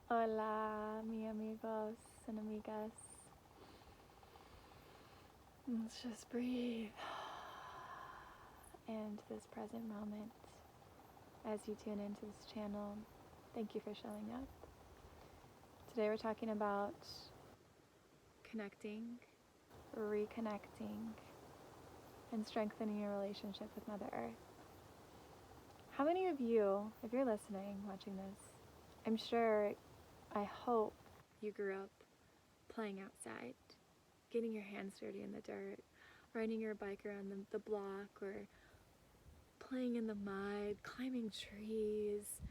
Hola, mi amigos and amigas. Let's just breathe into this present moment as you tune into this channel. Thank you for showing up. Today we're talking about connecting, reconnecting, and strengthening your relationship with Mother Earth. How many of you, if you're listening, watching this, I'm sure, I hope you grew up playing outside, getting your hands dirty in the dirt, riding your bike around the block, or playing in the mud, climbing trees,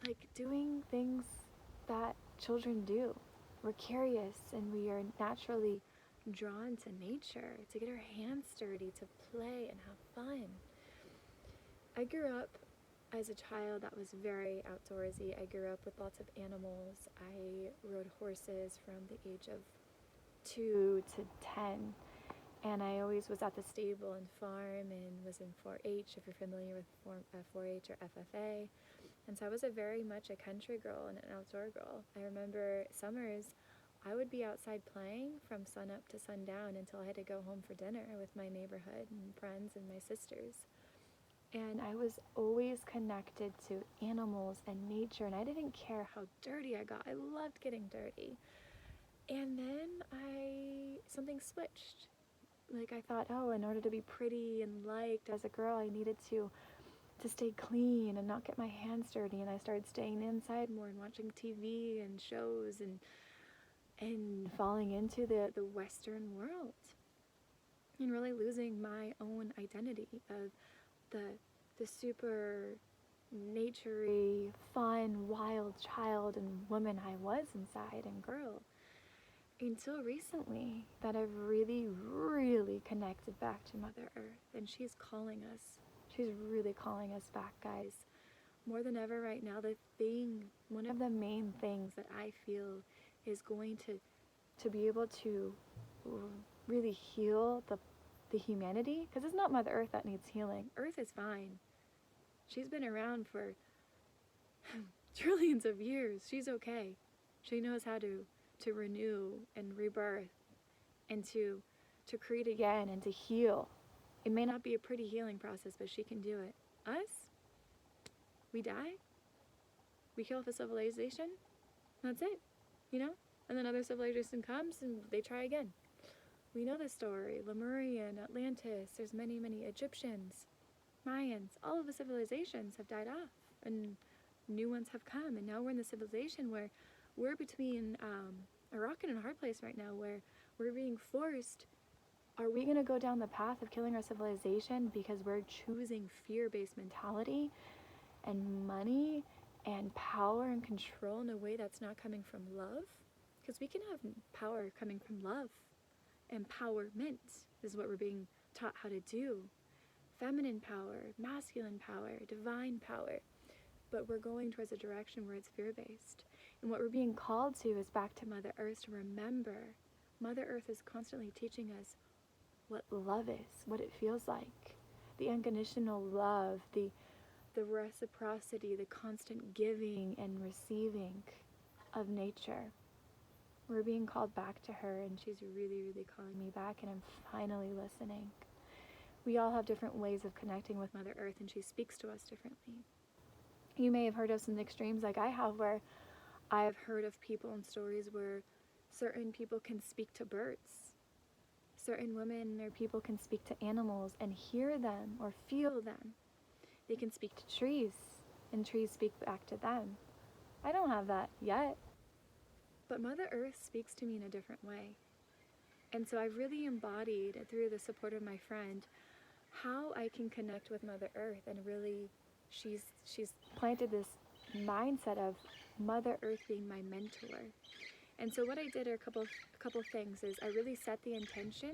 like doing things that children do. We're curious and we are naturally drawn to nature, to get our hands dirty, to play and have fun. I grew up as a child that was very outdoorsy. I grew up with lots of animals. I rode horses from the age of 2 to 10. And I always was at the stable and farm and was in 4-H, if you're familiar with 4-H or FFA. And so I was very much a country girl and an outdoor girl. I remember summers, I would be outside playing from sun up to sundown until I had to go home for dinner with my neighborhood and friends and my sisters. And I was always connected to animals and nature, and I didn't care how dirty I got. I loved getting dirty. And then something switched. Like I thought, oh, in order to be pretty and liked as a girl, I needed to stay clean and not get my hands dirty. And I started staying inside more and watching TV and shows and falling into the Western world and really losing my own identity of the super naturey, fun, wild child and woman I was inside and girl. Until recently that I've really, really connected back to Mother Earth, and she's calling us. She's really calling us back, guys. More than ever right now, one of the main things that I feel is going to be able to really heal the humanity, because it's not Mother Earth that needs healing. Earth is fine. She's been around for trillions of years. She's okay. She knows how to renew and rebirth and to create again and to heal. It may not be a pretty healing process, but she can do it. Us, we die, we kill off a civilization, that's it, and then another civilization comes and they try again. We know this story. Lemurian, Atlantis, there's many, many Egyptians, Mayans, all of the civilizations have died off and new ones have come, and now we're in the civilization where we're between a rock and a hard place right now, where we're being forced. Are we going to go down the path of killing our civilization because we're choosing fear-based mentality and money and power and control in a way that's not coming from love? Because we can have power coming from love. Empowerment is what we're being taught how to do. Feminine power, masculine power, divine power. But we're going towards a direction where it's fear-based. And what we're being called to is back to Mother Earth, to remember Mother Earth is constantly teaching us what love is, what it feels like. The unconditional love, the reciprocity, the constant giving and receiving of nature. We're being called back to her, and she's really, really calling me back, and I'm finally listening. We all have different ways of connecting with Mother Earth, and she speaks to us differently. You may have heard of some extremes like I have, where I have heard of people and stories where certain people can speak to birds. Certain women or people can speak to animals and hear them or feel them. They can speak to trees, and trees speak back to them. I don't have that yet. But Mother Earth speaks to me in a different way. And so I've really embodied, through the support of my friend, how I can connect with Mother Earth. And really, she's planted this mindset of Mother Earth being my mentor. And so what I did are a couple things is I really set the intention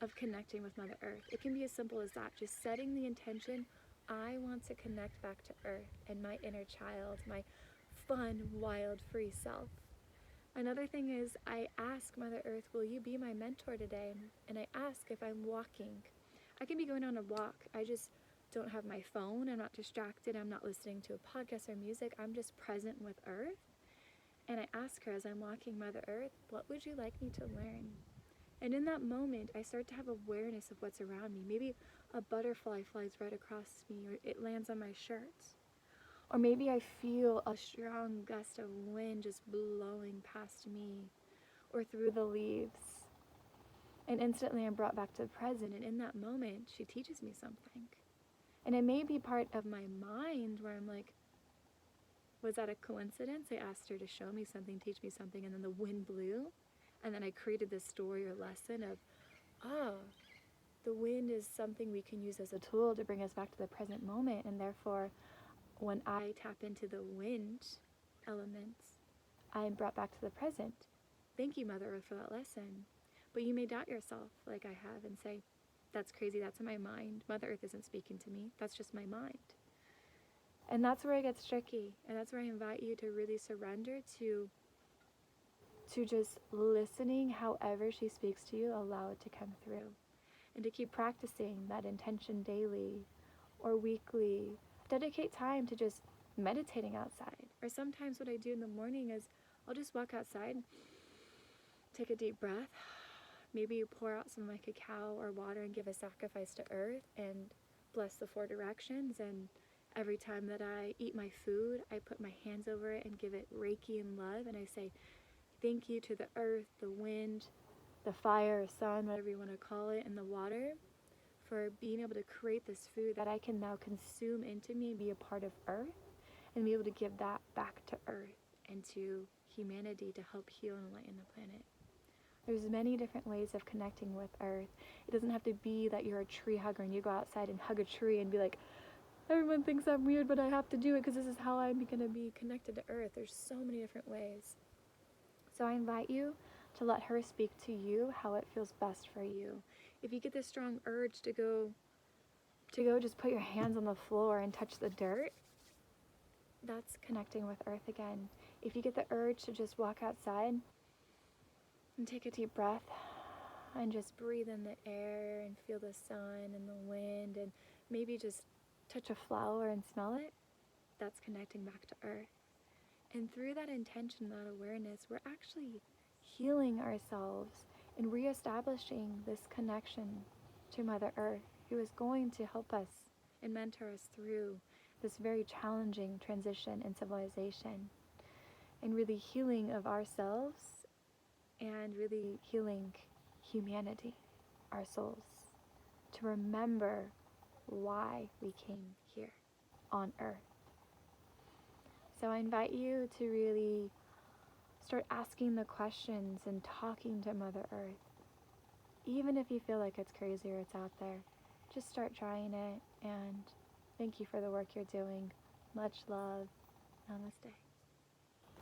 of connecting with Mother Earth. It can be as simple as that, just setting the intention, I want to connect back to Earth and my inner child, my fun, wild, free self. Another thing is I ask Mother Earth, will you be my mentor today? And I ask if I'm walking. I can be going on a walk. I just don't have my phone. I'm not distracted. I'm not listening to a podcast or music. I'm just present with Earth. And I ask her as I'm walking Mother Earth, what would you like me to learn? And in that moment, I start to have awareness of what's around me. Maybe a butterfly flies right across me, or it lands on my shirt. Or maybe I feel a strong gust of wind just blowing past me, or through the leaves. And instantly I'm brought back to the present, and in that moment, she teaches me something. And it may be part of my mind where I'm like, was that a coincidence? I asked her to show me something, teach me something, and then the wind blew. And then I created this story or lesson of, oh, the wind is something we can use as a tool to bring us back to the present moment. And therefore, when I tap into the wind elements, I am brought back to the present. Thank you, Mother Earth, for that lesson. But you may doubt yourself, like I have, and say, that's crazy, that's in my mind. Mother Earth isn't speaking to me. That's just my mind. And that's where it gets tricky. And that's where I invite you to really surrender to just listening however she speaks to you, allow it to come through. And to keep practicing that intention daily or weekly. Dedicate time to just meditating outside. Or sometimes what I do in the morning is I'll just walk outside, take a deep breath, maybe pour out some of my cacao or water and give a sacrifice to Earth and bless the 4 directions. And every time that I eat my food, I put my hands over it and give it Reiki and love, and I say thank you to the earth, the wind, the fire, sun, whatever you want to call it, and the water for being able to create this food that I can now consume into me and be a part of Earth and be able to give that back to Earth and to humanity to help heal and enlighten the planet. There's many different ways of connecting with Earth. It doesn't have to be that you're a tree hugger and you go outside and hug a tree and be like, everyone thinks I'm weird, but I have to do it because this is how I'm going to be connected to Earth. There's so many different ways. So I invite you to let her speak to you how it feels best for you. If you get this strong urge to go just put your hands on the floor and touch the dirt, that's connecting with Earth again. If you get the urge to just walk outside and take a deep breath and just breathe in the air and feel the sun and the wind and maybe just touch a flower and smell it, that's connecting back to Earth. And through that intention, that awareness, we're actually healing ourselves and reestablishing this connection to Mother Earth, who is going to help us and mentor us through this very challenging transition in civilization, and really healing of ourselves and really healing humanity, our souls, to remember why we came here on Earth. So I invite you to really start asking the questions and talking to Mother Earth. Even if you feel like it's crazy or it's out there, just start trying it, and thank you for the work you're doing. Much love. Namaste.